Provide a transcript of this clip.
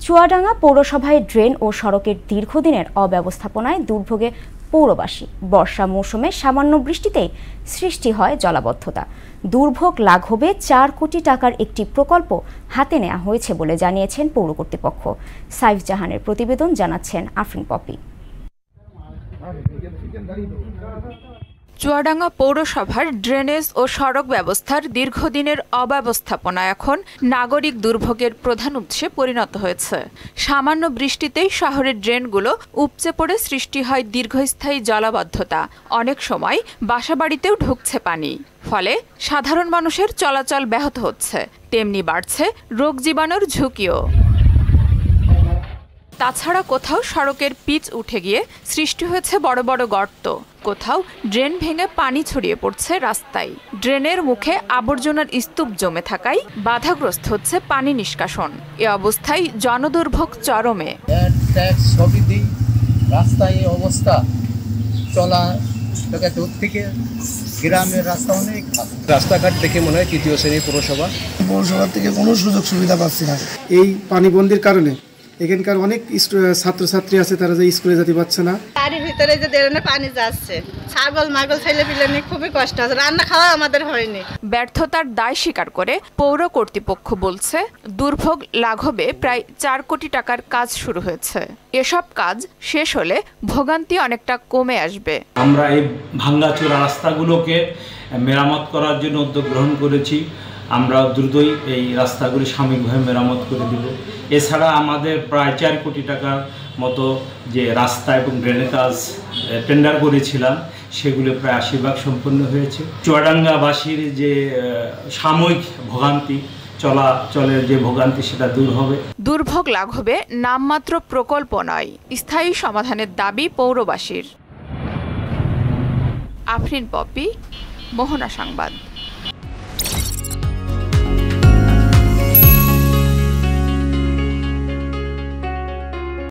চুয়াডাঙ্গা পৌরসভায় ড্রেন ও সড়কের দীর্ঘদিনের অব্যবস্থাপনায় দুর্ভোগে পৌরবাসী। বর্ষা মৌসুমে সামান্য বৃষ্টিতেই সৃষ্টি হয় জলাবদ্ধতা। দুর্ভোগ লাঘবে ৪ কোটি টাকার একটি প্রকল্প হাতে নেওয়া হয়েছে বলে জানিয়েছেন পৌর কর্তৃপক্ষ। সাইফ জাহানের প্রতিবেদন, জানাচ্ছেন আফরিন পপি। চুয়াডাঙ্গা পৌরসভার ড্রেনেজ ও সড়ক ব্যবস্থার দীর্ঘদিনের অব্যবস্থাপনা এখন নাগরিক দুর্ভোগের প্রধান উৎসে পরিণত হয়েছে। সামান্য বৃষ্টিতেই শহরের ড্রেনগুলো উপচে পড়ে সৃষ্টি হয় দীর্ঘস্থায়ী জলাবদ্ধতা। অনেক সময় বাসাবাড়িতেও ঢুকছে পানি, ফলে সাধারণ মানুষের চলাচল ব্যাহত হচ্ছে, তেমনি বাড়ছে রোগ জীবাণুর ঝুঁকিও। তাছাড়া কোথাও সড়কের পিচ উঠে গিয়ে সৃষ্টি হয়েছে বড় বড় গর্ত, কোথাও ড্রেন ভেঙে পানি ছড়িয়ে পড়ছে রাস্তায়। ড্রেনের মুখে আবর্জনার স্তূপ জমে থাকায় বাধাগ্রস্ত হচ্ছে পানি নিষ্কাশন। এ অবস্থায় জনদুর্ভোগ চরমে। রাস্তায় অবস্থা চলা থেকে গ্রামের রাস্তা অনেক রাস্তাঘাট দেখে মনে হয় তৃতীয় শ্রেণীর পৌরসভা থেকে কোনো সুযোগ সুবিধা পাচ্ছি না। এই পানিবন্দির কারণে এখানকার অনেক ছাত্রছাত্রী আছে, তারা যে স্কুলে যেতে পারছে না। বাড়ির ভিতরে যে দেড়নে পানি যাচ্ছে, ছাগল মাগল ছেলে পিলে নিয়ে খুবই কষ্ট আছে, রান্না খাওয়া আমাদের হয়নি। ব্যর্থতার দায় স্বীকার করে পৌর কর্তৃপক্ষ বলছে, দুর্ভোগ লাঘবে প্রায় ৪ কোটি টাকার কাজ শুরু হয়েছে। এসব কাজ শেষ হলে ভোগান্তি অনেকটা কমে আসবে। আমরা এই ভাঙ্গাচোরা রাস্তাগুলোকে মেরামত করার জন্য উদ্যোগ গ্রহণ করেছি। আমরা দ্রুতই এই রাস্তাগুলি সাময়িকভাবে মেরামত করে দেব। এছাড়া আমাদের প্রায় ৪ কোটি টাকার মতো যে রাস্তা এবং ড্রেনের কাজ টেন্ডার করেছিলাম, সেগুলো প্রায় ৮০% সম্পন্ন হয়েছে। চুয়াডাঙ্গাবাসীর যে সাময়িক ভোগান্তি, চলাচলের যে ভোগান্তি, সেটা দূর হবে। দুর্ভোগ লাঘবে নামমাত্র প্রকল্প নয়, স্থায়ী সমাধানের দাবি পৌরবাসীর। আফরিন পপি, মোহনা সংবাদ।